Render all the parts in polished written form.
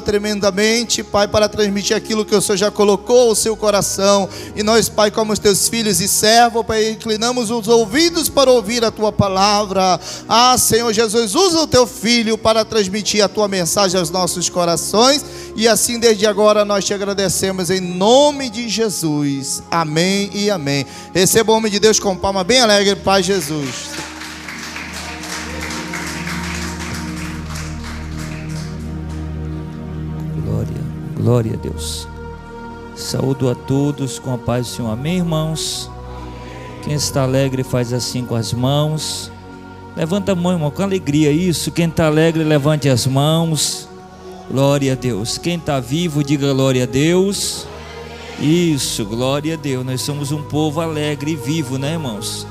tremendamente, Pai, para transmitir aquilo que o Senhor já colocou no seu coração. E nós, Pai, como os teus filhos e servos, Pai, inclinamos os ouvidos para ouvir a tua palavra. Senhor Jesus, usa o teu filho para transmitir a tua mensagem aos nossos corações. E assim, desde agora, nós te agradecemos em nome de Jesus. Amém e amém. Receba o homem de Deus com palma bem alegre, Pai Jesus. Glória a Deus. Saúdo a todos com a paz do Senhor. Amém, irmãos? Quem está alegre faz assim com as mãos. Levanta a mão, irmão, com alegria. Isso, quem está alegre, levante as mãos. Glória a Deus. Quem está vivo, diga glória a Deus. Isso, glória a Deus. Nós somos um povo alegre e vivo, né, irmãos?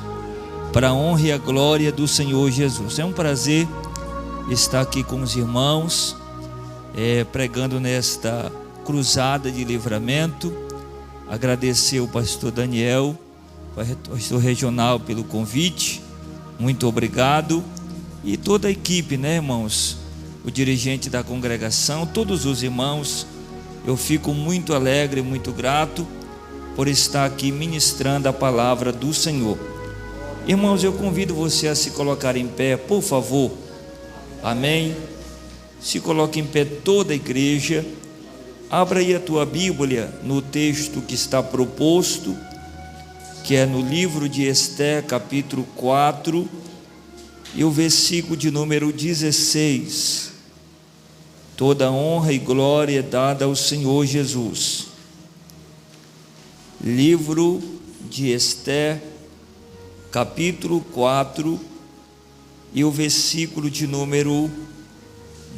Para a honra e a glória do Senhor Jesus. É um prazer estar aqui com os irmãos, pregando nesta cruzada de livramento. Agradecer ao pastor Daniel, pastor regional, pelo convite. Muito obrigado. E toda a equipe, né, irmãos? O dirigente da congregação, todos os irmãos. Eu fico muito alegre, muito grato por estar aqui ministrando a palavra do Senhor. Irmãos, eu convido você a se colocar em pé, por favor. Amém. Se coloque em pé toda a igreja. Abra aí a tua Bíblia no texto que está proposto, que é no livro de Ester, capítulo 4, e o versículo de número 16. Toda honra e glória é dada ao Senhor Jesus. Livro de Ester, capítulo 4, e o versículo de número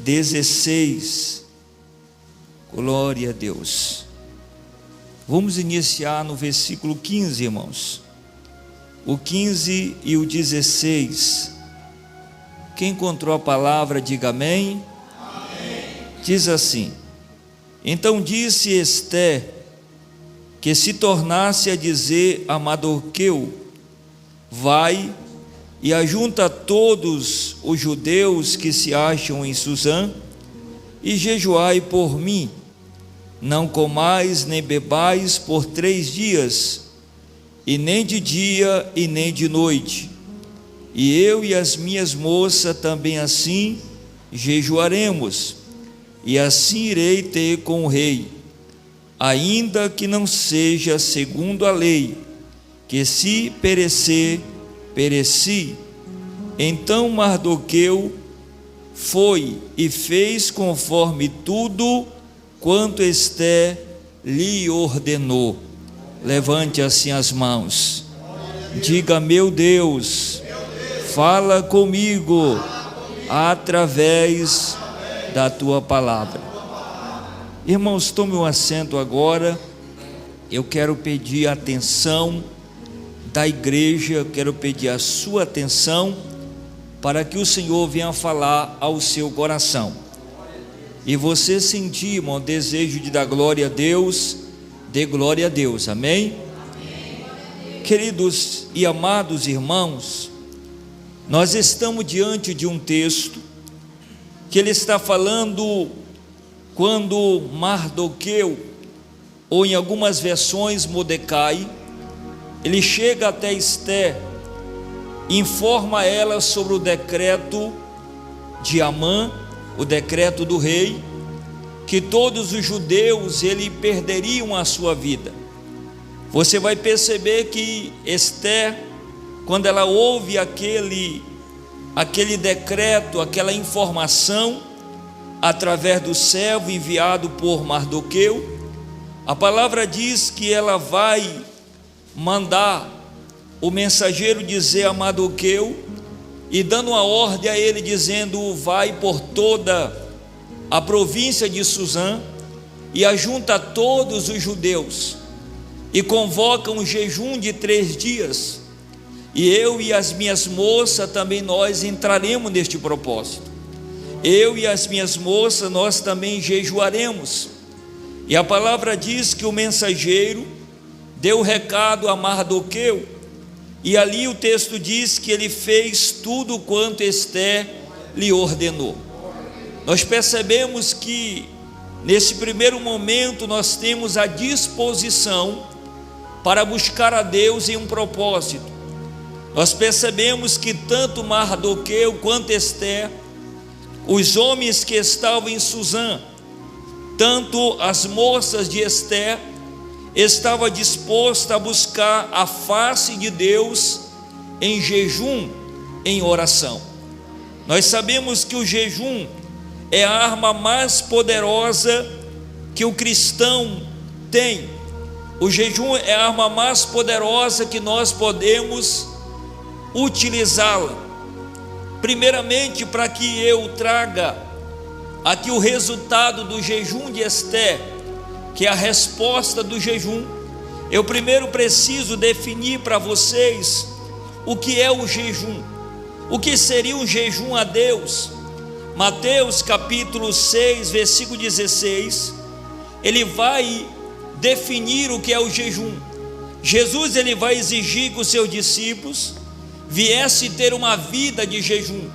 16. Glória a Deus. Vamos iniciar no versículo 15, irmãos. O 15 e o 16. Quem encontrou a palavra, diga amém. Amém. Diz assim: então disse Ester que se tornasse a dizer a Mardoqueu: vai e ajunta todos os judeus que se acham em Susã e jejuai por mim. Não comais nem bebais por 3 dias, e nem de dia e nem de noite. E eu e as minhas moças também assim jejuaremos, e assim irei ter com o rei, ainda que não seja segundo a lei, que se perecer, pereci. Então Mardoqueu foi e fez conforme tudo quanto Ester lhe ordenou. Levante assim as mãos. Diga: meu Deus, fala comigo através da tua palavra. Irmãos, tome um assento agora. Eu quero pedir a atenção da igreja, eu quero pedir a sua atenção para que o Senhor venha falar ao seu coração. E você sentir, irmão, desejo de dar glória a Deus, dê glória a Deus, amém? Amém. Queridos e amados irmãos, nós estamos diante de um texto que ele está falando quando Mardoqueu, ou em algumas versões Mordecai, ele chega até Ester, informa ela sobre o decreto de Amã, o decreto do rei, que todos os judeus perderiam a sua vida. Você vai perceber que Ester, quando ela ouve aquele decreto, aquela informação, através do servo enviado por Mardoqueu, a palavra diz que ela vai mandar o mensageiro dizer a Mardoqueu, e dando uma ordem a ele, dizendo: vai por toda a província de Susã e ajunta todos os judeus e convoca um jejum de 3 dias, e eu e as minhas moças também nós entraremos neste propósito. Eu e as minhas moças nós também jejuaremos. E a palavra diz que o mensageiro deu o recado a Mardoqueu, e ali o texto diz que ele fez tudo quanto Ester lhe ordenou. Nós percebemos que nesse primeiro momento nós temos a disposição para buscar a Deus em um propósito. Nós percebemos que tanto Mardoqueu quanto Esther, os homens que estavam em Susã, tanto as moças de Esther, estavam dispostas a buscar a face de Deus em jejum, em oração. Nós sabemos que o jejum é a arma mais poderosa que o cristão tem. O jejum é a arma mais poderosa que nós podemos utilizá-la. Primeiramente, para que eu traga aqui o resultado do jejum de Esther, que é a resposta do jejum, eu primeiro preciso definir para vocês o que é o jejum. O que seria um jejum a Deus? Mateus capítulo 6, versículo 16, ele vai definir o que é o jejum. Jesus ele vai exigir que os seus discípulos viessem ter uma vida de jejum.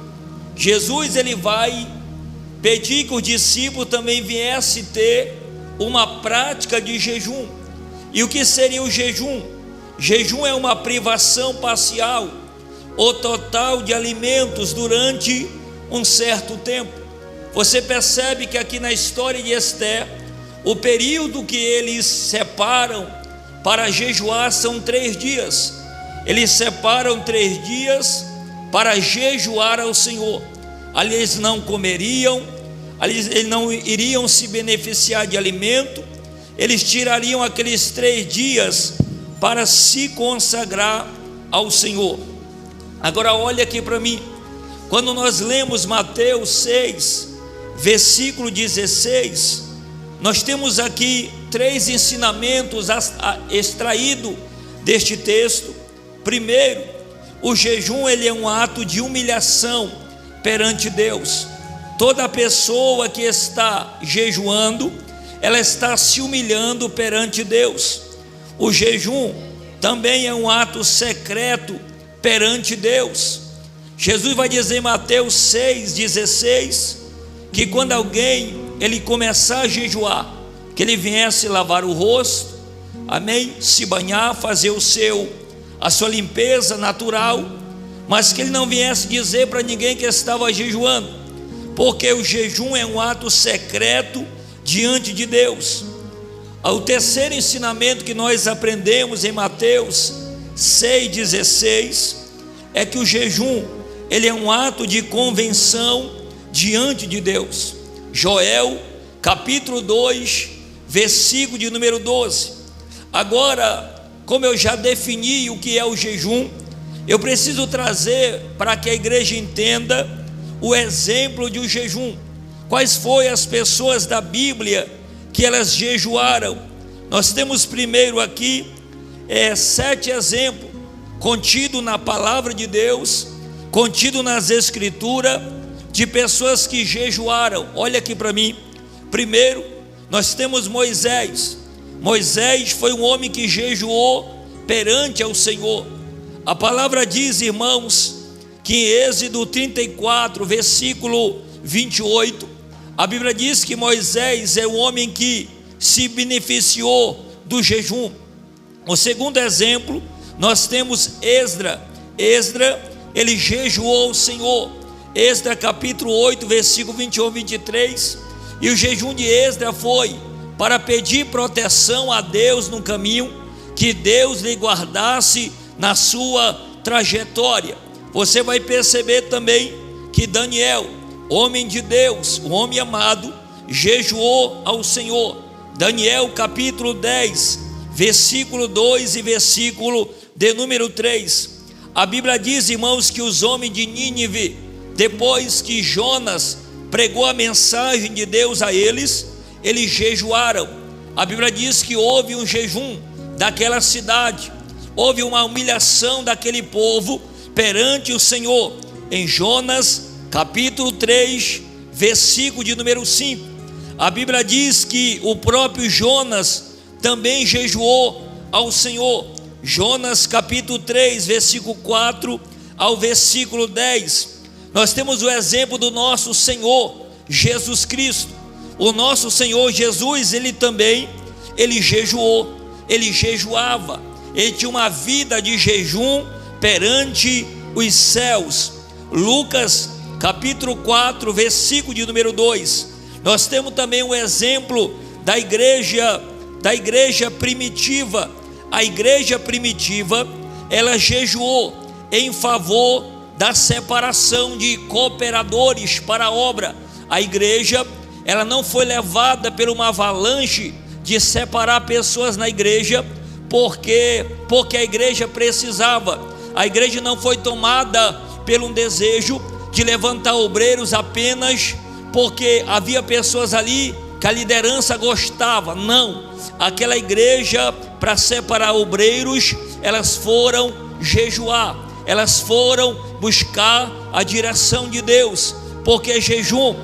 Jesus ele vai pedir que os discípulos também viessem ter uma prática de jejum. E o que seria o jejum? Jejum é uma privação parcial ou total de alimentos durante um certo tempo. Você percebe que aqui na história de Esther, o período que eles separam para jejuar são 3 dias. Eles separam 3 dias para jejuar ao Senhor. Ali eles não comeriam, ali eles não iriam se beneficiar de alimento. Eles tirariam aqueles 3 dias para se consagrar ao Senhor. Agora olha aqui para mim. Quando nós lemos Mateus 6, versículo 16, nós temos aqui 3 ensinamentos extraídos deste texto. Primeiro, o jejum ele é um ato de humilhação perante Deus. Toda pessoa que está jejuando, ela está se humilhando perante Deus. O jejum também é um ato secreto perante Deus. Jesus vai dizer em Mateus 6,16 que quando alguém ele começar a jejuar, que ele viesse lavar o rosto, amém, se banhar, fazer a sua limpeza natural, mas que ele não viesse dizer para ninguém que estava jejuando, porque o jejum é um ato secreto diante de Deus. O terceiro ensinamento que nós aprendemos em Mateus 6,16 é que o jejum ele é um ato de convenção diante de Deus. Joel capítulo 2, versículo de número 12. Agora, como eu já defini o que é o jejum, eu preciso trazer para que a igreja entenda o exemplo de um jejum. Quais foram as pessoas da Bíblia que elas jejuaram? Nós temos primeiro aqui 7 exemplos contido na palavra de Deus, contido nas escrituras, de pessoas que jejuaram. Olha aqui para mim. Primeiro, nós temos Moisés. Moisés foi um homem que jejuou perante ao Senhor. A palavra diz, irmãos, que em Êxodo 34, versículo 28, a Bíblia diz que Moisés é um homem que se beneficiou do jejum. O segundo exemplo, nós temos Esdra. Esdra, ele jejuou ao Senhor. Esdra capítulo 8, versículo 21 e 23. E o jejum de Esdra foi para pedir proteção a Deus no caminho, que Deus lhe guardasse na sua trajetória. Você vai perceber também que Daniel, homem de Deus, um homem amado, jejuou ao Senhor. Daniel capítulo 10, versículo 2 e versículo de número 3. A Bíblia diz, irmãos, que os homens de Nínive, depois que Jonas pregou a mensagem de Deus a eles jejuaram. A Bíblia diz que houve um jejum daquela cidade, houve uma humilhação daquele povo perante o Senhor. Em Jonas capítulo 3, versículo de número 5, a Bíblia diz que o próprio Jonas também jejuou ao Senhor. Jonas capítulo 3, versículo 4 ao versículo 10. Nós temos o exemplo do nosso Senhor Jesus Cristo. O nosso Senhor Jesus, ele jejuou, ele jejuava, ele tinha uma vida de jejum perante os céus. Lucas capítulo 4, versículo de número 2. Nós temos também um exemplo da igreja primitiva. A igreja primitiva, ela jejuou em favor da separação de cooperadores para a obra. A igreja, ela não foi levada por uma avalanche de separar pessoas na igreja, porque a igreja precisava. A igreja não foi tomada por um desejo de levantar obreiros apenas porque havia pessoas ali que a liderança gostava. Não, aquela igreja, para separar obreiros, elas foram jejuar, elas foram buscar a direção de Deus, porque jejum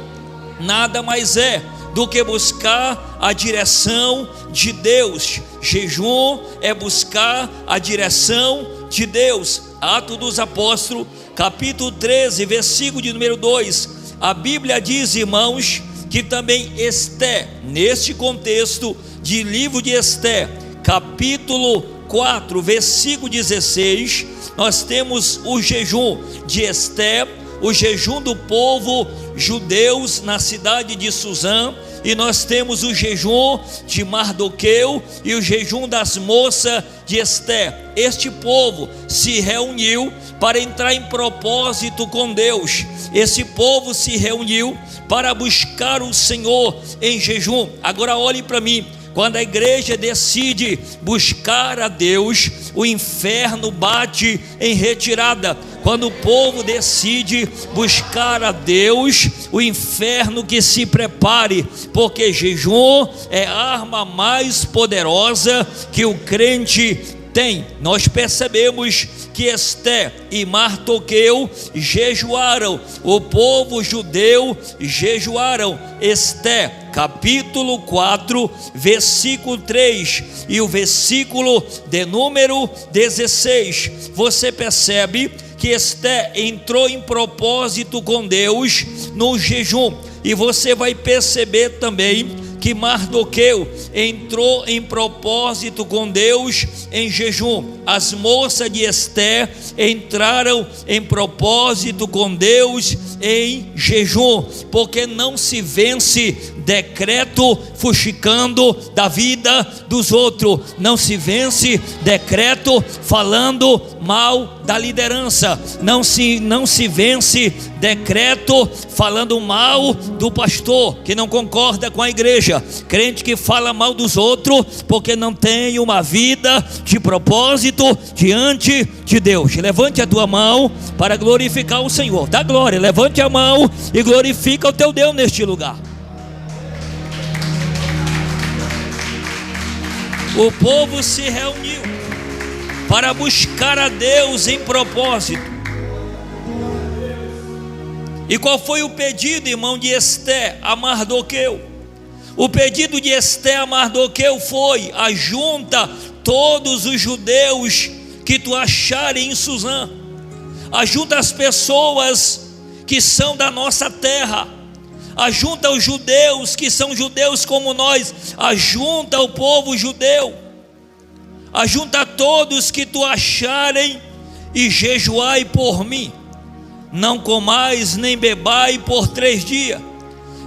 nada mais é do que buscar a direção de Deus. Jejum é buscar a direção de Deus. Atos dos Apóstolos, capítulo 13, versículo de número 2. A Bíblia diz, irmãos, que também Esté, neste contexto de livro de Esté, capítulo 4, versículo 16, nós temos o jejum de Esté, o jejum do povo judeus na cidade de Suzã, e nós temos o jejum de Mardoqueu e o jejum das moças de Esté. Este povo se reuniu para entrar em propósito com Deus. Esse povo se reuniu para buscar o Senhor em jejum. Agora olhe para mim. Quando a igreja decide buscar a Deus, o inferno bate em retirada. Quando o povo decide buscar a Deus, o inferno que se prepare, porque jejum é a arma mais poderosa que o crente tem. Nós percebemos que Esté e Mardoqueu jejuaram, o povo judeu jejuaram. Esté capítulo 4, versículo 3 e o versículo de número 16, você percebe que Esté entrou em propósito com Deus no jejum, e você vai perceber também que Mardoqueu entrou em propósito com Deus em jejum. As moças de Esté entraram em propósito com Deus em jejum, porque não se vence decreto fuxicando da vida dos outros, não se vence decreto falando mal da liderança, não se vence decreto falando mal do pastor que não concorda com a igreja. Crente que fala mal dos outros porque não tem uma vida de propósito diante de Deus. Levante a tua mão para glorificar o Senhor. Dá glória, levante a mão e glorifica o teu Deus neste lugar. O povo se reuniu para buscar a Deus em propósito. E qual foi o pedido, irmão, de Esté a Mardoqueu? O pedido de Esté a Mardoqueu foi: ajunta todos os judeus que tu acharem em Suzã, ajunta as pessoas que são da nossa terra, ajunta os judeus que são judeus como nós, ajunta o povo judeu, ajunta todos que tu acharem e jejuai por mim. Não comais nem bebai por 3 dias,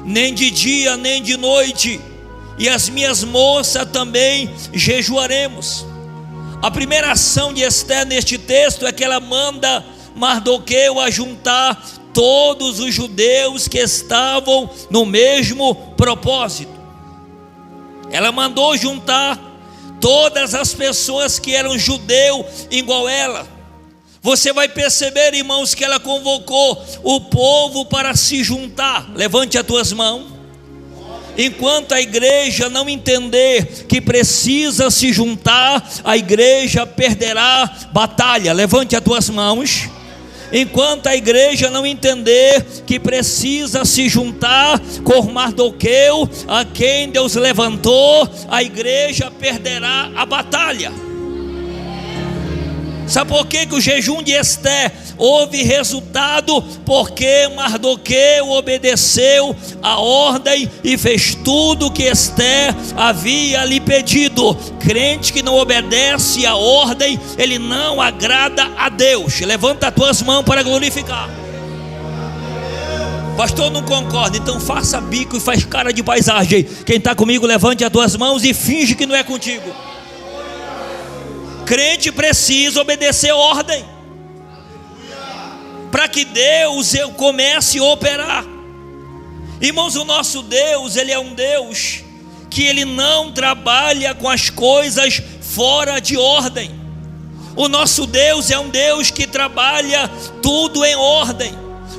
nem de dia nem de noite, e as minhas moças também jejuaremos. A primeira ação de Esté neste texto é que ela manda Mardoqueu ajuntar todos os judeus que estavam no mesmo propósito. Ela mandou juntar todas as pessoas que eram judeu igual ela. Você vai perceber, irmãos, que ela convocou o povo para se juntar. Levante as tuas mãos. Enquanto a igreja não entender que precisa se juntar, a igreja perderá batalha. Levante as tuas mãos. Enquanto a igreja não entender que precisa se juntar com Mardoqueu, a quem Deus levantou, a igreja perderá a batalha. Sabe por que o jejum de Esté, houve resultado, porque Mardoqueu obedeceu a ordem e fez tudo o que Esther havia lhe pedido. Crente que não obedece a ordem, ele não agrada a Deus. Levanta as tuas mãos para glorificar. Pastor, não concorda? Então faça bico e faz cara de paisagem. Quem está comigo, levante as duas mãos e finge que não é contigo. Crente precisa obedecer a ordem, para que Deus comece a operar. Irmãos, o nosso Deus, Ele é um Deus que Ele não trabalha com as coisas fora de ordem. O nosso Deus é um Deus que trabalha tudo em ordem.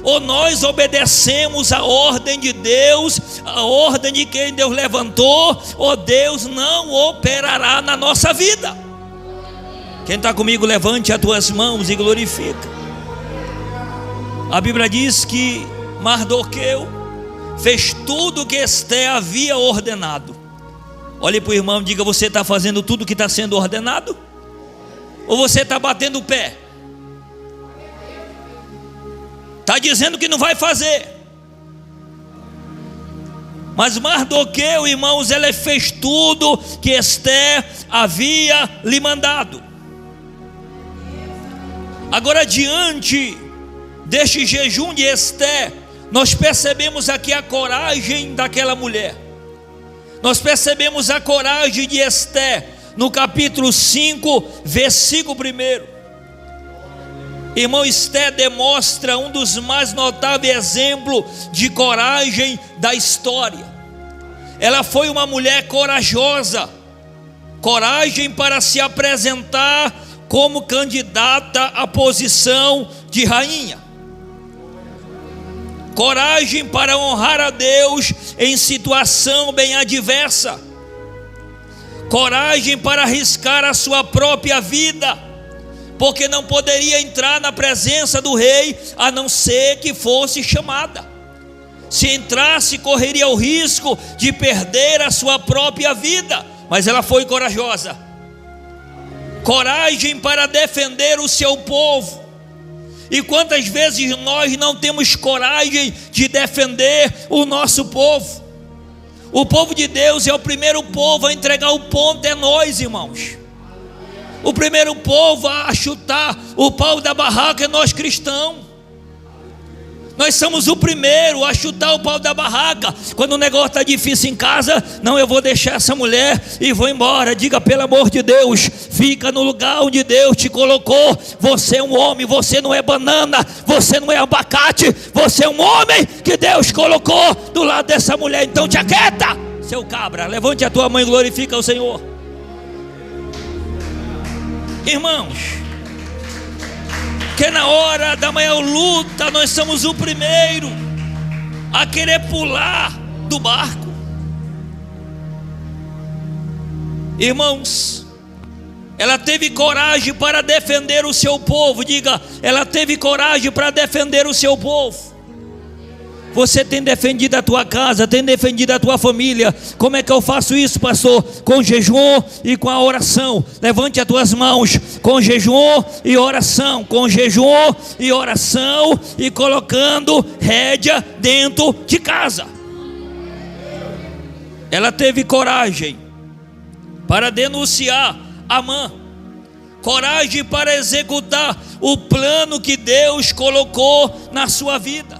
Ou nós obedecemos a ordem de Deus, a ordem de quem Deus levantou, ou Deus não operará na nossa vida. Quem está comigo, levante as tuas mãos e glorifica. A Bíblia diz que Mardoqueu fez tudo o que Esther havia ordenado. Olhe para o irmão e diga: você está fazendo tudo o que está sendo ordenado? Ou você está batendo o pé? Está dizendo que não vai fazer. Mas Mardoqueu, irmãos, ele fez tudo que Esther havia lhe mandado. Agora, diante deste jejum de Esther, nós percebemos aqui a coragem daquela mulher. Nós percebemos a coragem de Esther no capítulo 5, versículo 1. Irmão, Esther demonstra um dos mais notáveis exemplos de coragem da história. Ela foi uma mulher corajosa, coragem para se apresentar como candidata à posição de rainha, coragem para honrar a Deus em situação bem adversa, coragem para arriscar a sua própria vida, porque não poderia entrar na presença do rei a não ser que fosse chamada. Se entrasse, correria o risco de perder a sua própria vida. Mas ela foi corajosa. Coragem para defender o seu povo. E quantas vezes nós não temos coragem de defender o nosso povo? O povo de Deus é o primeiro povo a entregar o ponto, é nós, irmãos. O primeiro povo a chutar o pau da barraca é nós cristãos. Nós somos o primeiro a chutar o pau da barraca. Quando o negócio está difícil em casa, não, eu vou deixar essa mulher e vou embora. Diga: pelo amor de Deus, fica no lugar onde Deus te colocou. Você é um homem, você não é banana, você não é abacate, você é um homem que Deus colocou do lado dessa mulher. Então te aquieta, seu cabra. Levante a tua mão e glorifica o Senhor. Irmãos, que na hora da maior luta nós somos o primeiro a querer pular do barco. Irmãos, ela teve coragem para defender o seu povo. Diga: ela teve coragem para defender o seu povo. Você tem defendido a tua casa, tem defendido a tua família. Como é que eu faço isso, pastor? Com jejum e com a oração. Levante as tuas mãos. Com jejum e oração. Com jejum e oração. E colocando rédea dentro de casa. Ela teve coragem para denunciar Amã. Coragem para executar o plano que Deus colocou na sua vida.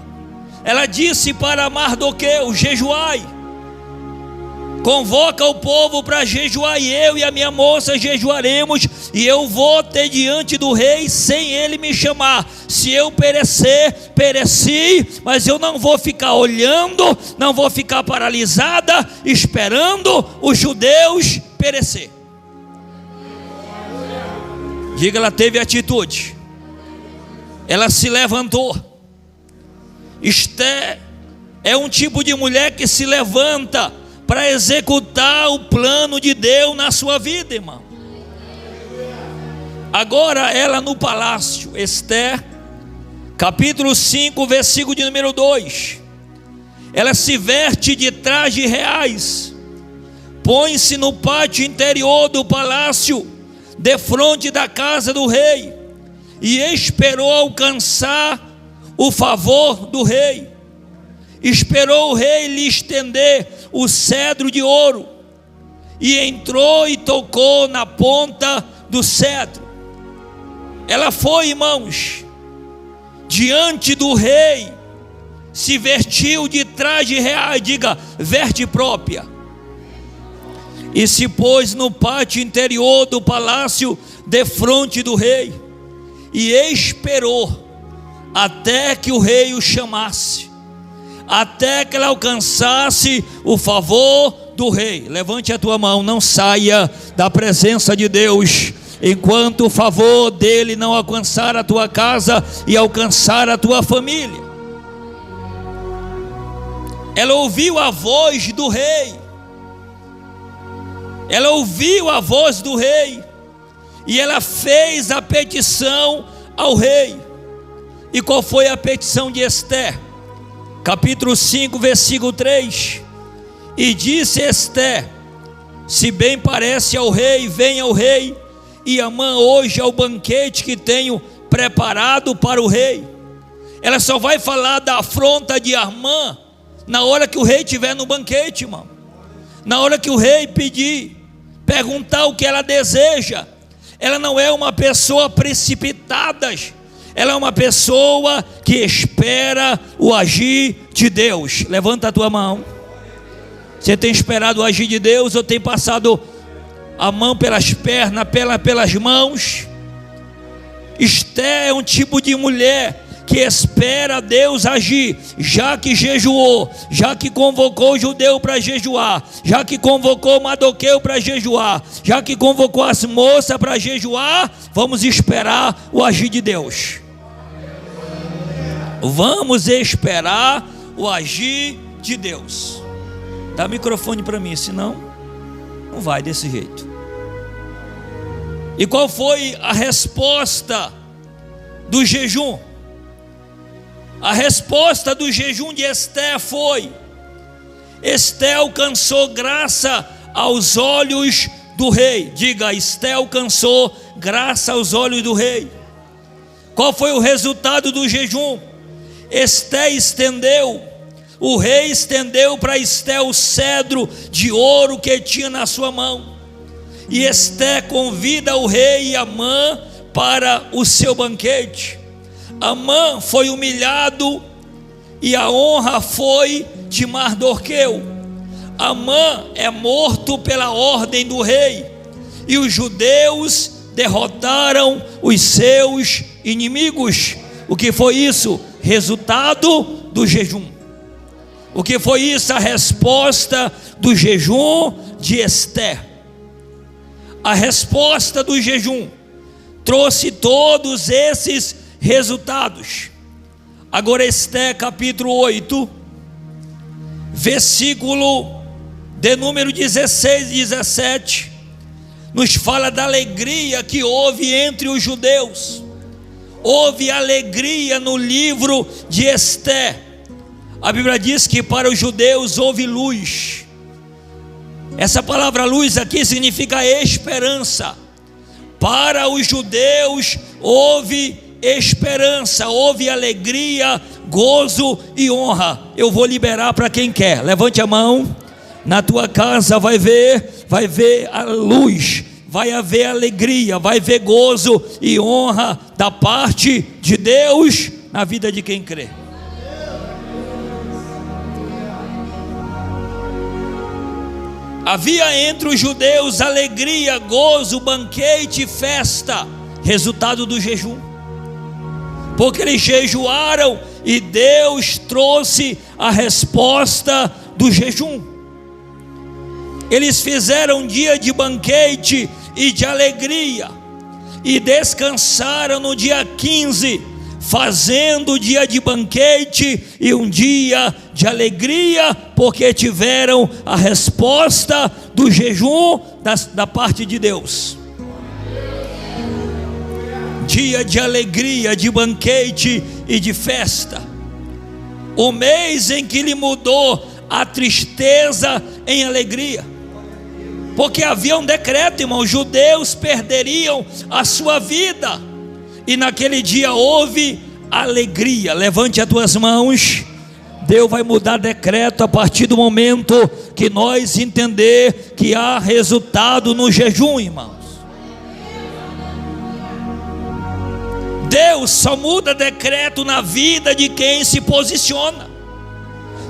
Ela disse para Mardoqueu: jejuai, convoca o povo para jejuar, e eu e a minha moça jejuaremos, e eu vou ter diante do rei sem ele me chamar. Se eu perecer, pereci, mas eu não vou ficar olhando, não vou ficar paralisada esperando os judeus perecer. Diga: ela teve atitude, ela se levantou. Esther é um tipo de mulher que se levanta para executar o plano de Deus na sua vida, irmão. Agora ela no palácio, Esther, capítulo 5, versículo de número 2. Ela se veste de trajes reais, põe-se no pátio interior do palácio, defronte da casa do rei, e esperou alcançar o favor do rei. Esperou o rei lhe estender o cedro de ouro, e entrou e tocou na ponta do cedro. Ela foi, irmãos, diante do rei, se vestiu de traje real, diga, veste própria, e se pôs no pátio interior do palácio, defronte do rei, e esperou até que o rei o chamasse, até que ela alcançasse o favor do rei. Levante a tua mão, não saia da presença de Deus enquanto o favor dele não alcançar a tua casa e alcançar a tua família. Ela ouviu a voz do rei, ela ouviu a voz do rei, e ela fez a petição ao rei. E qual foi a petição de Ester? Capítulo 5, versículo 3. E disse Ester: se bem parece ao rei, venha o rei e Amã hoje ao banquete que tenho preparado para o rei. Ela só vai falar da afronta de Amã na hora que o rei estiver no banquete, irmão. Na hora que o rei pedir, perguntar o que ela deseja. Ela não é uma pessoa precipitada, ela é uma pessoa que espera o agir de Deus. Levanta a tua mão. Você tem esperado o agir de Deus, ou tem passado a mão pelas pernas, pelas mãos? Esté é um tipo de mulher que espera Deus agir, já que jejuou, já que convocou o judeu para jejuar, já que convocou o Mardoqueu para jejuar, já que convocou as moças para jejuar, vamos esperar o agir de Deus. Vamos esperar o agir de Deus. Dá microfone para mim, senão não vai desse jeito. E qual foi a resposta do jejum? A resposta do jejum de Ester foi: Ester alcançou graça aos olhos do rei. Diga, Ester alcançou graça aos olhos do rei. Qual foi o resultado do jejum? Ester estendeu, o rei estendeu para Ester o cedro de ouro que tinha na sua mão. E Ester convida o rei e Amã para o seu banquete. Amã foi humilhado e a honra foi de Mardoqueu. Amã é morto pela ordem do rei, e os judeus derrotaram os seus inimigos. O que foi isso? Resultado do jejum. O que foi isso? A resposta do jejum de Ester. A resposta do jejum trouxe todos esses resultados. Agora Ester capítulo 8, versículo de número 16 e 17, nos fala da alegria que houve entre os judeus. Houve alegria no livro de Ester. A Bíblia diz que para os judeus houve luz. Essa palavra luz aqui significa esperança. Para os judeus houve esperança, houve alegria, gozo e honra. Eu vou liberar para quem quer. Levante a mão. Na tua casa vai ver a luz, vai haver alegria, vai haver gozo e honra da parte de Deus na vida de quem crê. Havia entre os judeus alegria, gozo, banquete e festa, resultado do jejum, porque eles jejuaram e Deus trouxe a resposta do jejum. Eles fizeram um dia de banquete e de alegria, e descansaram no dia 15, fazendo o dia de banquete e um dia de alegria, porque tiveram a resposta do jejum da parte de Deus. Dia de alegria, de banquete e de festa. O mês em que ele mudou a tristeza em alegria, porque havia um decreto, irmão: os judeus perderiam a sua vida, e naquele dia houve alegria. Levante as tuas mãos. Deus vai mudar decreto a partir do momento que nós entender que há resultado no jejum, irmãos. Deus só muda decreto na vida de quem se posiciona.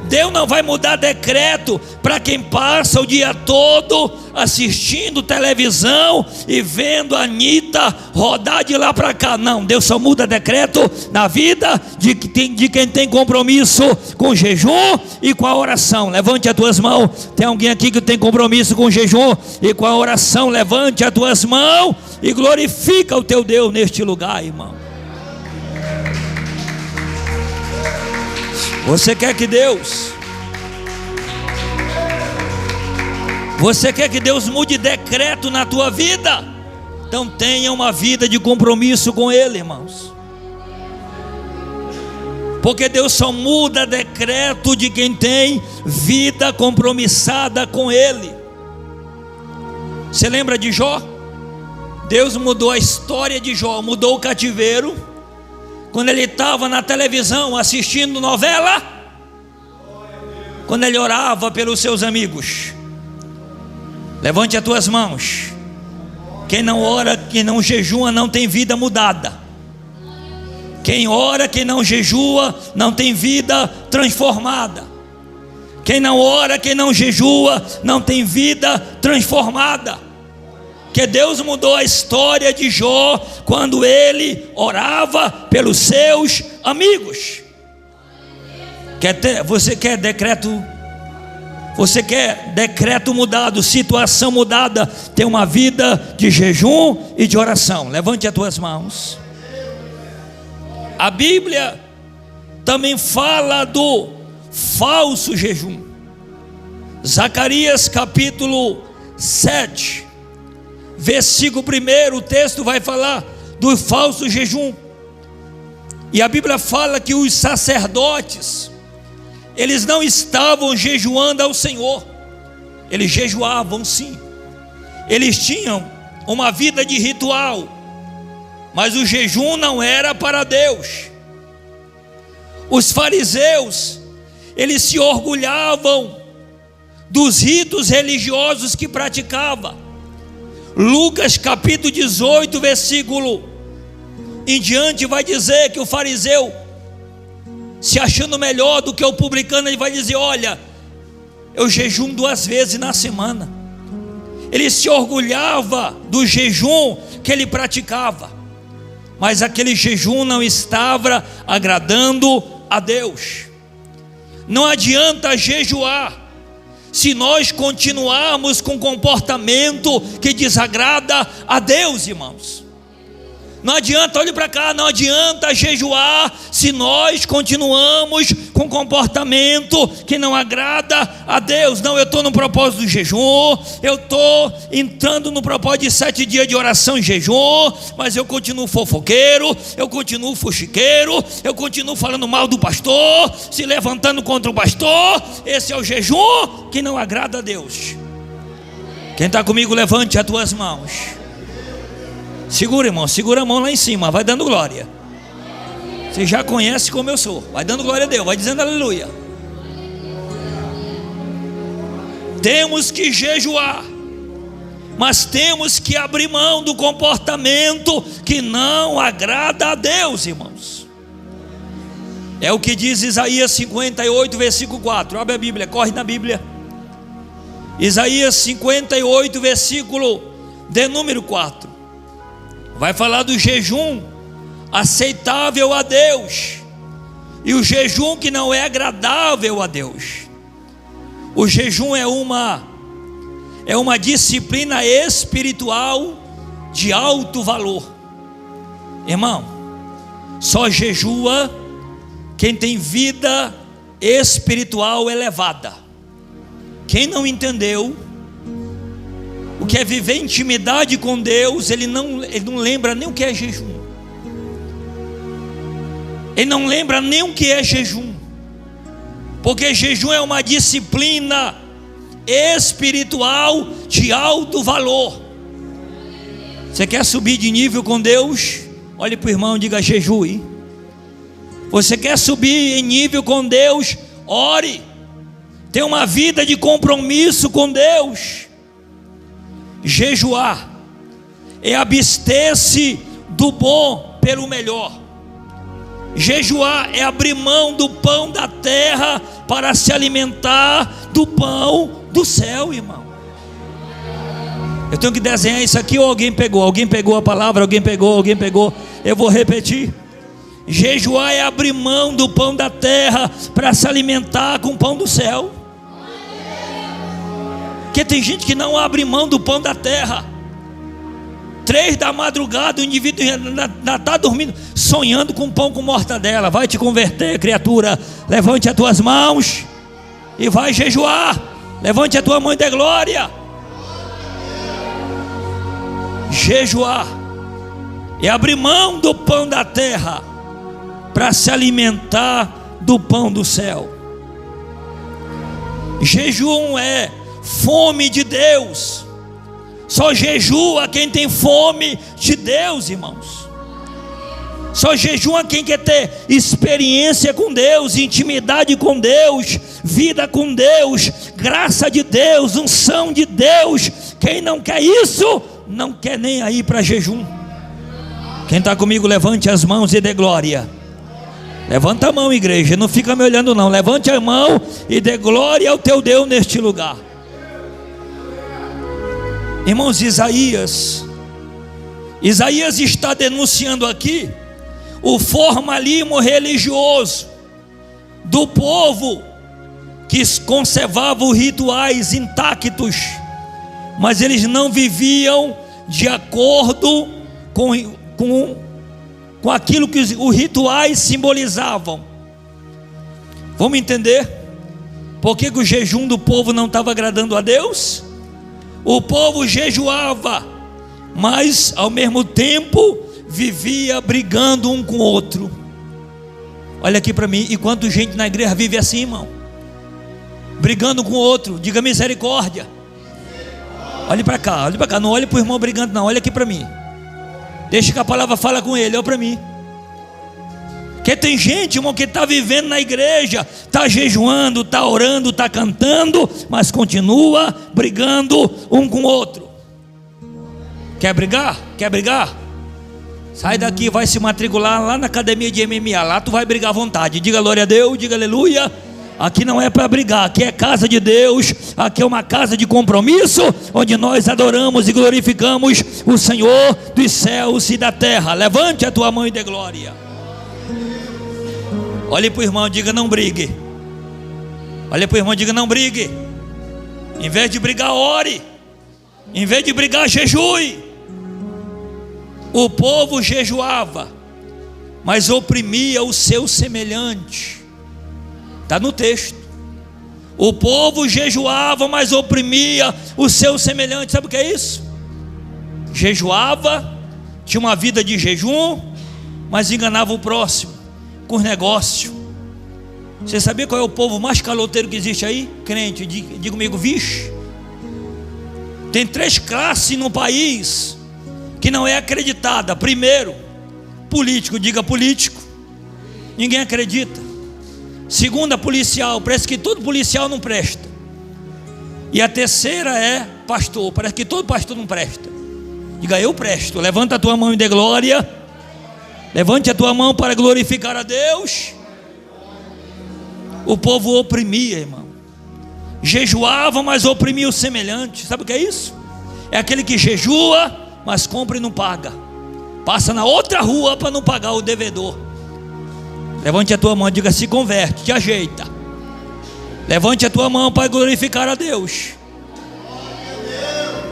Deus não vai mudar decreto para quem passa o dia todo assistindo televisão e vendo a Anitta rodar de lá para cá. Não, Deus só muda decreto na vida de quem tem compromisso com o jejum e com a oração. Levante as tuas mãos. Tem alguém aqui que tem compromisso com o jejum e com a oração? Levante as tuas mãos e glorifica o teu Deus neste lugar, irmão. Você quer que Deus mude decreto na tua vida? Então tenha uma vida de compromisso com Ele, irmãos. Porque Deus só muda decreto de quem tem vida compromissada com Ele. Você lembra de Jó? Deus mudou a história de Jó, mudou o cativeiro. Quando ele estava na televisão assistindo novela, quando ele orava pelos seus amigos. Levante as tuas mãos. Quem não ora, quem não jejua, não tem vida mudada. Quem ora, quem não jejua, não tem vida transformada. Quem não ora, quem não jejua, não tem vida transformada. Que Deus mudou a história de Jó quando ele orava pelos seus amigos. Você quer decreto? Você quer decreto mudado, situação mudada? Tem uma vida de jejum e de oração. Levante as tuas mãos. A Bíblia também fala do falso jejum. Zacarias capítulo 7, versículo 1, o texto vai falar do falso jejum. E a Bíblia fala que os sacerdotes, eles não estavam jejuando ao Senhor. Eles jejuavam sim. Eles tinham uma vida de ritual, mas o jejum não era para Deus. Os fariseus, eles se orgulhavam dos ritos religiosos que praticava. Lucas capítulo 18, versículo em diante, vai dizer que o fariseu, se achando melhor do que o publicano, ele vai dizer: olha, eu jejum 2 vezes na semana. Ele se orgulhava do jejum que ele praticava, mas aquele jejum não estava agradando a Deus. Não adianta jejuar se nós continuarmos com comportamento que desagrada a Deus, irmãos. Não adianta, olhe para cá, não adianta jejuar se nós continuamos com comportamento que não agrada a Deus. Não, eu estou no propósito do jejum, eu estou entrando no propósito de 7 dias de oração e jejum, mas eu continuo fofoqueiro, eu continuo fuxiqueiro, eu continuo falando mal do pastor, se levantando contra o pastor. Esse é o jejum que não agrada a Deus. Quem está comigo, levante as tuas mãos. Segura, irmão, segura a mão lá em cima, vai dando glória. Você já conhece como eu sou, vai dando glória a Deus, vai dizendo aleluia. Temos que jejuar, mas temos que abrir mão do comportamento que não agrada a Deus, irmãos. É o que diz Isaías 58, versículo 4. Abre a Bíblia, corre na Bíblia. Isaías 58, versículo de número 4. Vai falar do jejum aceitável a Deus e o jejum que não é agradável a Deus. O jejum é uma disciplina espiritual de alto valor. Irmão, só jejua quem tem vida espiritual elevada. Quem não entendeu o que é viver intimidade com Deus, ele não lembra nem o que é jejum. Ele não lembra nem o que é jejum, porque jejum é uma disciplina espiritual de alto valor. Você quer subir de nível com Deus? Olhe para o irmão e diga: jejue. Você quer subir em nível com Deus? Ore. Tenha uma vida de compromisso com Deus. Jejuar é abster-se do bom pelo melhor. Jejuar é abrir mão do pão da terra para se alimentar do pão do céu, irmão. Eu tenho que desenhar isso aqui ou alguém pegou? Alguém pegou a palavra? Alguém pegou? Eu vou repetir. Jejuar é abrir mão do pão da terra para se alimentar com o pão do céu. Porque tem gente que não abre mão do pão da terra. 3 da madrugada, o indivíduo ainda está dormindo, sonhando com pão com mortadela. Vai te converter, criatura. Levante as tuas mãos e vai jejuar. Levante a tua mão e dê glória. Jejuar é abrir mão do pão da terra para se alimentar do pão do céu. Jejum é fome de Deus. Só jejua quem tem fome de Deus, irmãos. Só jejua quem quer ter experiência com Deus, intimidade com Deus, vida com Deus, graça de Deus, unção de Deus. Quem não quer isso, não quer nem aí para jejum. Quem está comigo, levante as mãos e dê glória. Levanta a mão, igreja, não fica me olhando não. Levante a mão e dê glória ao teu Deus neste lugar. Irmãos, Isaías está denunciando aqui o formalismo religioso do povo que conservava os rituais intactos, mas eles não viviam de acordo com aquilo que os rituais simbolizavam. Vamos entender por que o jejum do povo não estava agradando a Deus? O povo jejuava, mas ao mesmo tempo vivia brigando um com o outro. Olha aqui para mim, e quanto gente na igreja vive assim, irmão? Brigando com o outro. Diga misericórdia. Olhe para cá, não olhe para o irmão brigando não, olha aqui para mim. Deixa que a palavra fala com ele, olha para mim. Porque tem gente, irmão, que está vivendo na igreja, está jejuando, está orando, está cantando, mas continua brigando um com o outro. Quer brigar? Sai daqui, vai se matricular lá na academia de MMA, lá tu vai brigar à vontade. Diga glória a Deus, diga aleluia. Aqui não é para brigar, aqui é casa de Deus, aqui é uma casa de compromisso, onde nós adoramos e glorificamos o Senhor dos céus e da terra. Levante a tua mão e dê glória. Olhe para o irmão, diga não brigue. Olha para o irmão, diga não brigue. Em vez de brigar, ore. Em vez de brigar, jejue. O povo jejuava, mas oprimia o seu semelhante. Está no texto. O povo jejuava, mas oprimia o seu semelhante. Sabe o que é isso? Jejuava, tinha uma vida de jejum, mas enganava o próximo com os negócios. Você sabia qual é o povo mais caloteiro que existe aí? Crente, diga comigo, vixe. Tem 3 classes no país que não é acreditada. Primeiro, político, diga político. Ninguém acredita. Segunda, policial, parece que todo policial não presta. E a terceira é pastor, parece que todo pastor não presta. Diga eu presto. Levanta a tua mão e dê glória. Levante a tua mão para glorificar a Deus. O povo oprimia, irmão. Jejuava, mas oprimia o semelhante. Sabe o que é isso? É aquele que jejua, mas compra e não paga. Passa na outra rua para não pagar o devedor. Levante a tua mão e diga: se converte, te ajeita. Levante a tua mão para glorificar a Deus.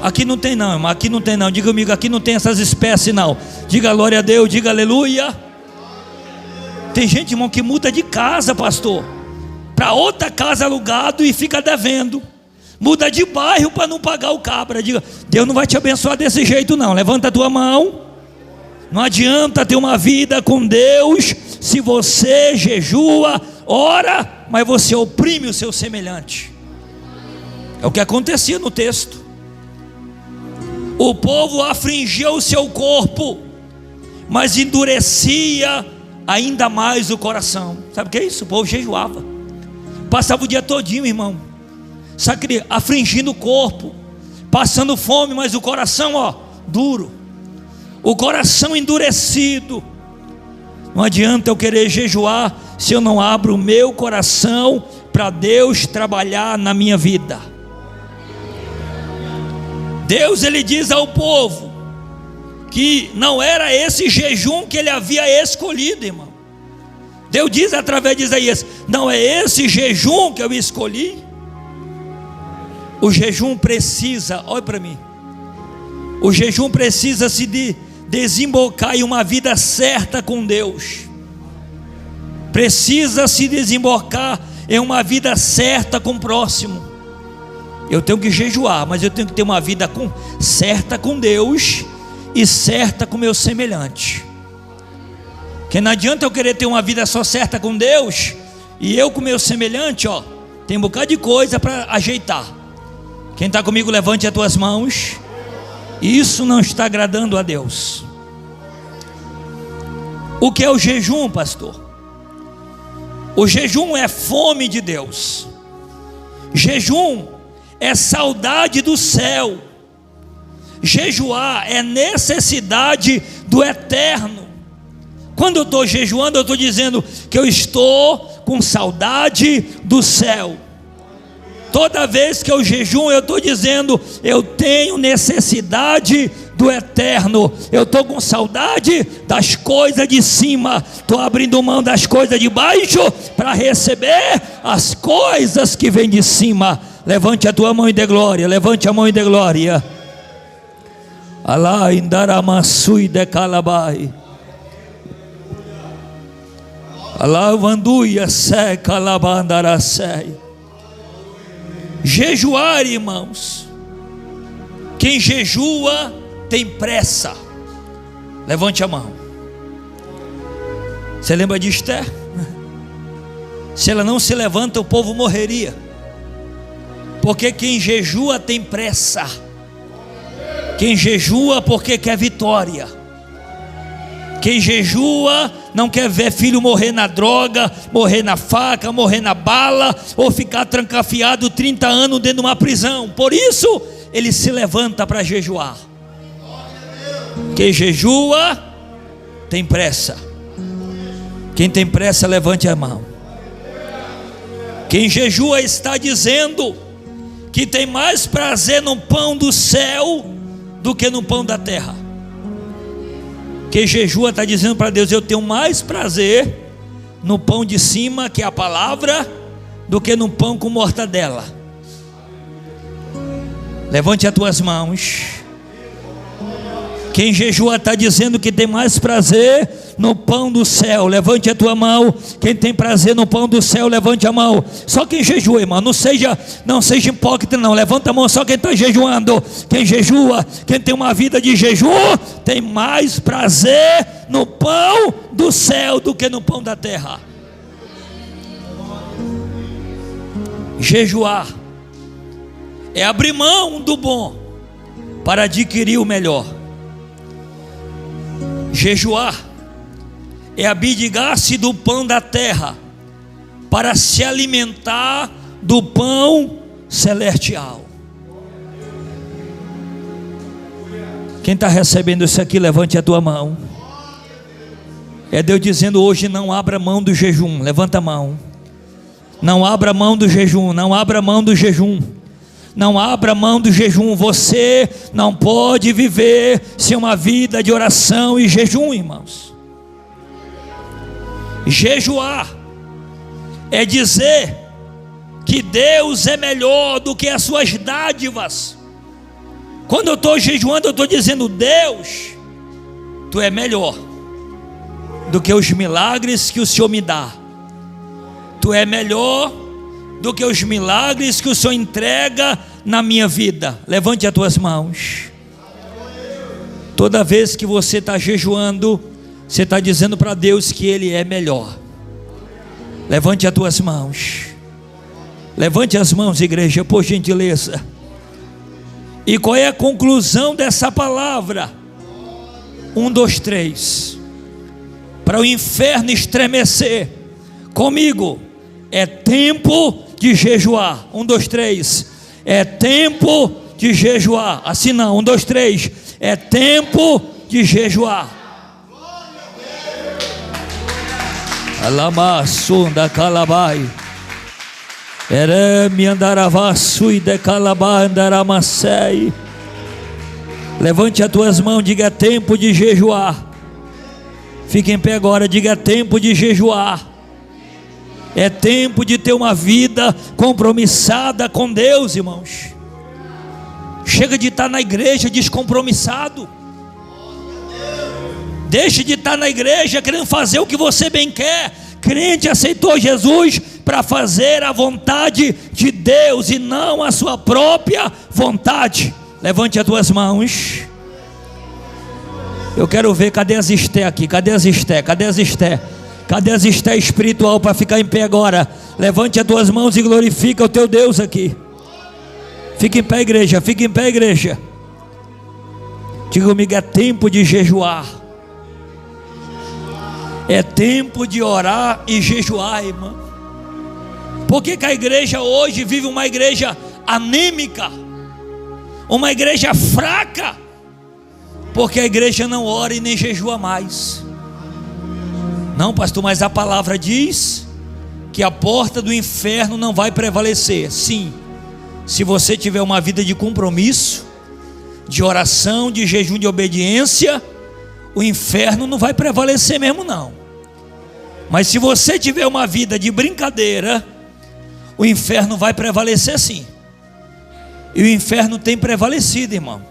Aqui não tem não, irmão, aqui não tem não. Diga comigo, aqui não tem essas espécies não. Diga glória a Deus, diga aleluia. Tem gente, irmão, que muda de casa, pastor, para outra casa alugado e fica devendo. Muda de bairro para não pagar o cabra. Diga, Deus não vai te abençoar desse jeito não. Levanta a tua mão. Não adianta ter uma vida com Deus se você jejua, ora, mas você oprime o seu semelhante. É o que acontecia no texto. O povo afligia o seu corpo, mas endurecia ainda mais o coração. Sabe o que é isso? O povo jejuava, passava o dia todinho, irmão, sabe, afligindo o corpo, passando fome, mas o coração, duro, o coração endurecido. Não adianta eu querer jejuar se eu não abro o meu coração para Deus trabalhar na minha vida. Deus, ele diz ao povo que não era esse jejum que ele havia escolhido, irmão. Deus diz através de Isaías: não é esse jejum que eu escolhi. O jejum precisa, olha para mim, o jejum precisa se desembocar em uma vida certa com Deus. Precisa se desembocar em uma vida certa com o próximo. Eu tenho que jejuar, mas eu tenho que ter uma vida certa com Deus e certa com meu semelhante. Porque não adianta eu querer ter uma vida só certa com Deus e eu com meu semelhante, tem um bocado de coisa para ajeitar. Quem está comigo, levante as tuas mãos. Isso não está agradando a Deus. O que é o jejum, pastor? O jejum é fome de Deus. Jejum é saudade do céu. Jejuar é necessidade do eterno. Quando eu estou jejuando, eu estou dizendo que eu estou com saudade do céu. Toda vez que eu jejuo, eu estou dizendo: eu tenho necessidade do eterno. Eu estou com saudade das coisas de cima. Estou abrindo mão das coisas de baixo para receber as coisas que vêm de cima. Levante a tua mão e dê glória. Levante a mão e dê glória. Alá indaramasui de calabai. Alá vanduia se calabandaracei. Jejuar, irmãos, quem jejua tem pressa. Levante a mão. Você lembra de Esther? Se ela não se levanta, o povo morreria. Porque quem jejua tem pressa. Quem jejua porque quer vitória. Quem jejua não quer ver filho morrer na droga, morrer na faca, morrer na bala, ou ficar trancafiado 30 anos dentro de uma prisão. Por isso ele se levanta para jejuar. Quem jejua tem pressa. Quem tem pressa, levante a mão. Quem jejua está dizendo que tem mais prazer no pão do céu do que no pão da terra. Quem jejua está dizendo para Deus: eu tenho mais prazer no pão de cima, que é a palavra, do que no pão com mortadela. Levante as tuas mãos. Quem jejua está dizendo que tem mais prazer no pão do céu. Levante a tua mão. Quem tem prazer no pão do céu, levante a mão. Só quem jejua, irmão. Não seja hipócrita, não. Levanta a mão só quem está jejuando. Quem jejua, quem tem uma vida de jejum, tem mais prazer no pão do céu do que no pão da terra. Jejuar é abrir mão do bom para adquirir o melhor. Jejuar é abdigar-se do pão da terra para se alimentar do pão celestial. Quem está recebendo isso aqui, levante a tua mão. É Deus dizendo hoje: não abra mão do jejum. Levanta a mão. Não abra mão do jejum. Não abra mão do jejum. Não abra mão do jejum. Você não pode viver sem uma vida de oração e jejum, irmãos. Jejuar é dizer que Deus é melhor do que as suas dádivas. Quando eu estou jejuando, eu estou dizendo: Deus, Tu é melhor do que os milagres que o Senhor me dá. Tu é melhor do que os milagres que o Senhor entrega na minha vida. Levante as tuas mãos. Toda vez que você está jejuando, você está dizendo para Deus que Ele é melhor. Levante as tuas mãos. Levante as mãos, igreja, por gentileza. E qual é a conclusão dessa palavra? 1, 2, 3. para o inferno estremecer. Comigo, é tempo de jejuar. 1, 2, 3. É tempo de jejuar. Assim não, 1, 2, 3. É tempo de jejuar. Alamassunda calabai. Eremi andaravasui de calabai andaramassei. Levante as tuas mãos, diga: é tempo de jejuar. Fique em pé agora, diga: é tempo de jejuar. É tempo de ter uma vida compromissada com Deus, irmãos. Chega de estar na igreja descompromissado. Deixe de estar na igreja querendo fazer o que você bem quer. Crente aceitou Jesus para fazer a vontade de Deus e não a sua própria vontade. Levante as tuas mãos. Eu quero ver, cadê as Esté aqui? Cadê as Esté? Cadê as Esté? Cadê as Esté espiritual para ficar em pé agora? Levante as tuas mãos e glorifica o teu Deus aqui. Fique em pé, igreja. Fique em pé, igreja. Diga comigo: é tempo de jejuar. É tempo de orar e jejuar, irmão. Por que a igreja hoje vive uma igreja anêmica? Uma igreja fraca? Porque a igreja não ora e nem jejua mais. Não, pastor, mas a palavra diz que a porta do inferno não vai prevalecer. Sim, se você tiver uma vida de compromisso, de oração, de jejum, de obediência, o inferno não vai prevalecer mesmo não. Mas se você tiver uma vida de brincadeira, o inferno vai prevalecer sim. E o inferno tem prevalecido, irmão.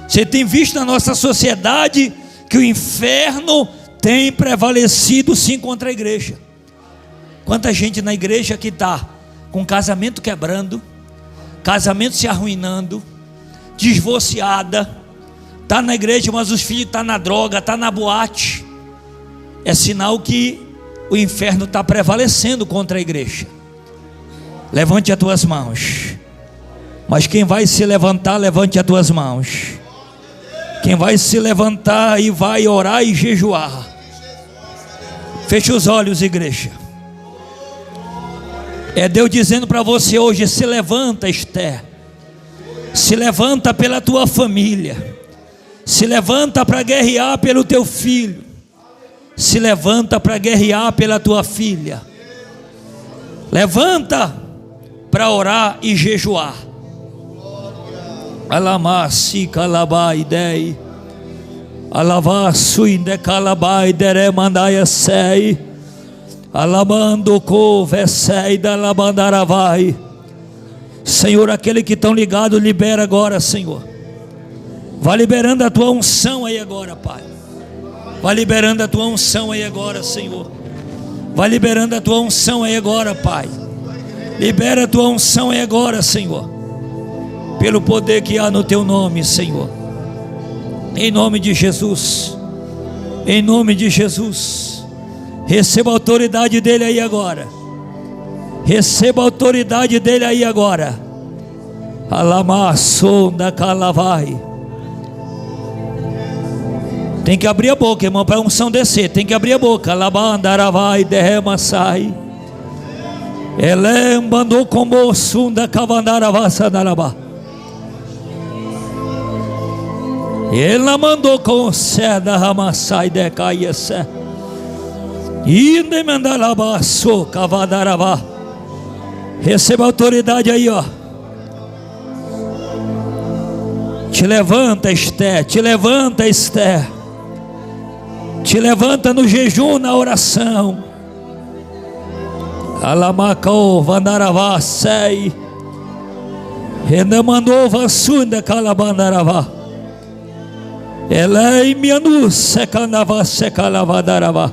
Você tem visto na nossa sociedade que o inferno tem prevalecido sim contra a igreja. Quanta gente na igreja que está com casamento quebrando, casamento se arruinando, divorciada, está na igreja, mas os filhos estão na droga, está na boate. É sinal que o inferno está prevalecendo contra a igreja. Levante as tuas mãos. Mas quem vai se levantar, levante as tuas mãos. Quem vai se levantar e vai orar e jejuar, feche os olhos, igreja. É Deus dizendo para você hoje: se levanta, Esté. Se levanta pela tua família. Se levanta para guerrear pelo teu filho. Se levanta para guerrear pela tua filha. Levanta para orar e jejuar. Alamasi calabai dei. Alavasui de calabai dere mandaia sei. Alamando co vesei da labandaravai. Senhor, aquele que estão ligados, libera agora, Senhor. Vai liberando a tua unção aí agora, Pai. Vai liberando a tua unção aí agora, Senhor. Vai liberando a tua unção aí agora, Pai. Libera a tua unção aí agora, Senhor. Pelo poder que há no teu nome, Senhor. Em nome de Jesus. Em nome de Jesus. Receba a autoridade dele aí agora. Receba a autoridade dele aí agora. Alamaço da calavai. Tem que abrir a boca, irmão, para a unção descer. Tem que abrir a boca. Alabandaravai derrama sai. Elembando como sunda cavandaravassa darabá. Ela mandou com seda ramassai de caia-se. Inde mandalabaço cavadarabá. Receba a autoridade aí, ó. Te levanta, Esté. Te levanta, Esté. Te levanta no jejum, na oração. Alamacou vandaravá sei. Renda mandou vassunda calabandaravá. Elei mianu secandava secalavadaravá.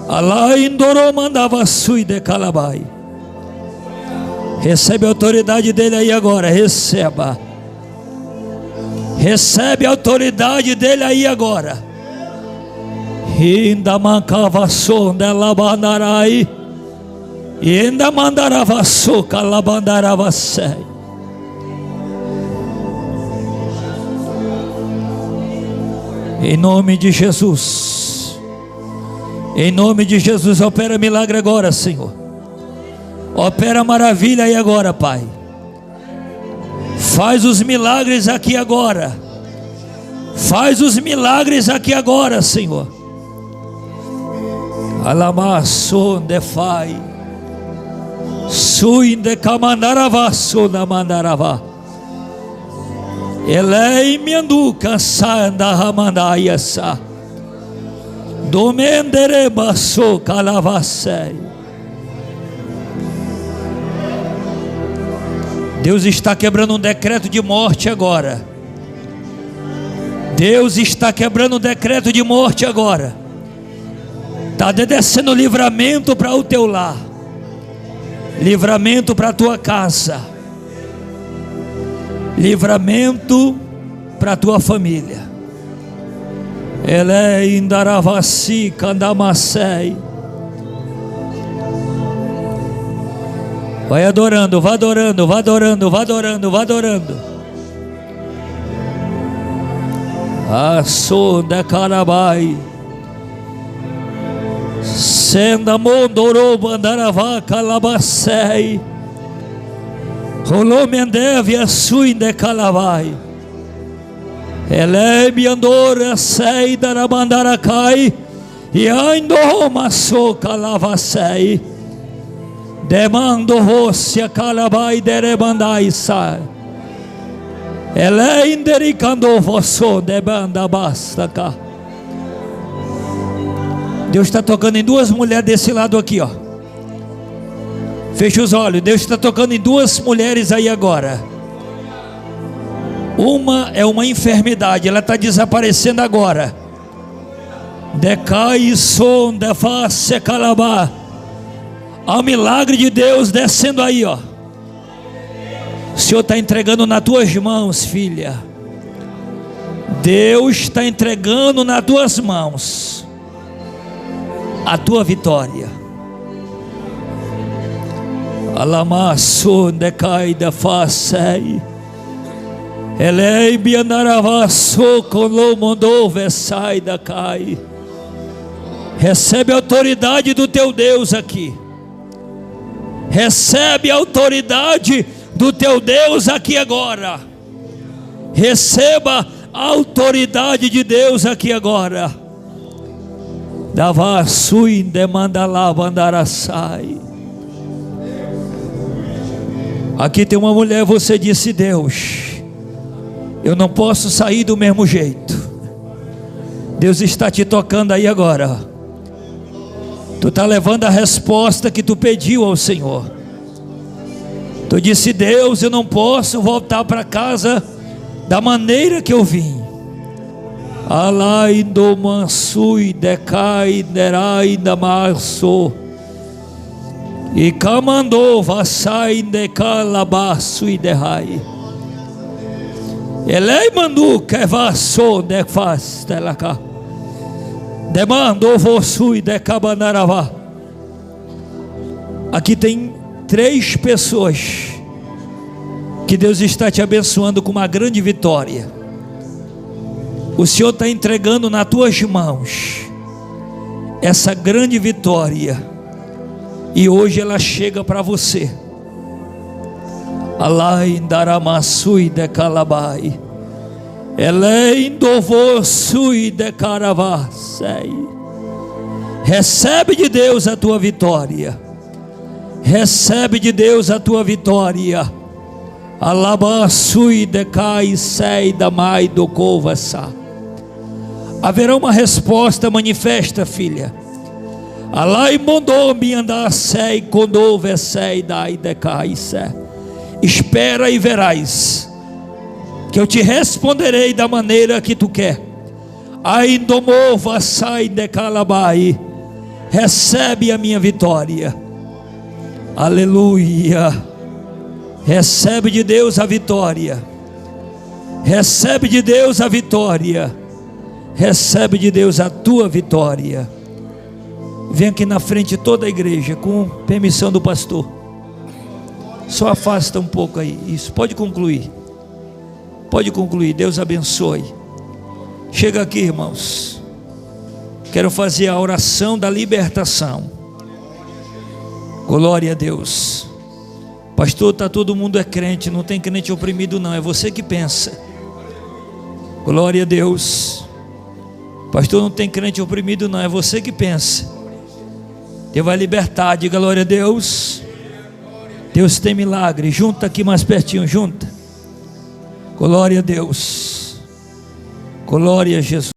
Alá indorou mandava sui de calabai. Recebe a autoridade dele aí agora. Receba. Recebe a autoridade dele aí agora. Ainda mancava som de labandarai. E ainda mandarava soca labandarava sei. Em nome de Jesus. Em nome de Jesus, opera milagre agora, Senhor. Opera maravilha aí agora, Pai. Faz os milagres aqui agora. Faz os milagres aqui agora, Senhor. Alamaço de fai. Suin de camandaravá, suna mandaravá. Elei mianduca sanda ramandaiasa. Domendereba so calavasei. Deus está quebrando um decreto de morte agora. Deus está quebrando um decreto de morte agora. Está descendo livramento para o teu lar. Livramento para a tua casa. Livramento para a tua família. Ele indaravasi candamasei. Vai adorando, vai adorando, vai adorando, vai adorando, vai adorando. Aço de carabai. Senda mondoro bandaravá calabacei. Rolou mendeve a suin de calavai. Ele me andora sei da bandaracai. E ainda maço calavacei. Demando você calabai derebandai sai. Ele indericando você de banda basta cá. Deus está tocando em duas mulheres desse lado aqui, ó. Feche os olhos. Deus está tocando em duas mulheres aí agora. Uma é uma enfermidade, ela está desaparecendo agora. Decai som de face calabá. Há um milagre de Deus descendo aí, ó. O Senhor está entregando nas tuas mãos, filha. Deus está entregando nas tuas mãos a tua vitória. Alamaço decai da face. Elei bianaravaço colomondou vesai da cai. Recebe a autoridade do teu Deus aqui. Recebe a autoridade do teu Deus aqui agora. Receba a autoridade de Deus aqui agora. Dava suin demanda lá bandaraçai. Aqui tem uma mulher, você disse: Deus, eu não posso sair do mesmo jeito. Deus está te tocando aí agora. Tu está levando a resposta que tu pediu ao Senhor. Tu disse: Deus, eu não posso voltar para casa da maneira que eu vim. Alai do mansui decai nerai da março. E camandou vassai de calabaço e derrai. Elei mandu que vassou de faz telacá. Demandou vossui de cabanaravá. Aqui tem 3 pessoas que Deus está te abençoando com uma grande vitória. O Senhor está entregando nas tuas mãos essa grande vitória. E hoje ela chega para você. Alai daramassui de calabai. Elei indovossui de caravasei. Recebe de Deus a tua vitória. Recebe de Deus a tua vitória. Alabassui de cai sei da mai do covassá. Haverá uma resposta manifesta, filha. Alai mondou me andar sei quando vesei dai de cai sei. Espera e verás que eu te responderei da maneira que tu quer. Aindomova sai de calabai. Recebe a minha vitória. Aleluia. Recebe de Deus a vitória. Recebe de Deus a vitória. Recebe de Deus a tua vitória. Vem aqui na frente toda a igreja, com permissão do pastor. Só afasta um pouco aí. Isso, pode concluir. Pode concluir, Deus abençoe. Chega aqui, irmãos. Quero fazer a oração da libertação. Glória a Deus. Pastor, tá, todo mundo é crente, não tem crente oprimido não, é você que pensa. Glória a Deus. Pastor, não tem crente oprimido não, é você que pensa. Deus vai libertar, diga glória a Deus. Deus tem milagre. Junta aqui mais pertinho, junta. Glória a Deus. Glória a Jesus.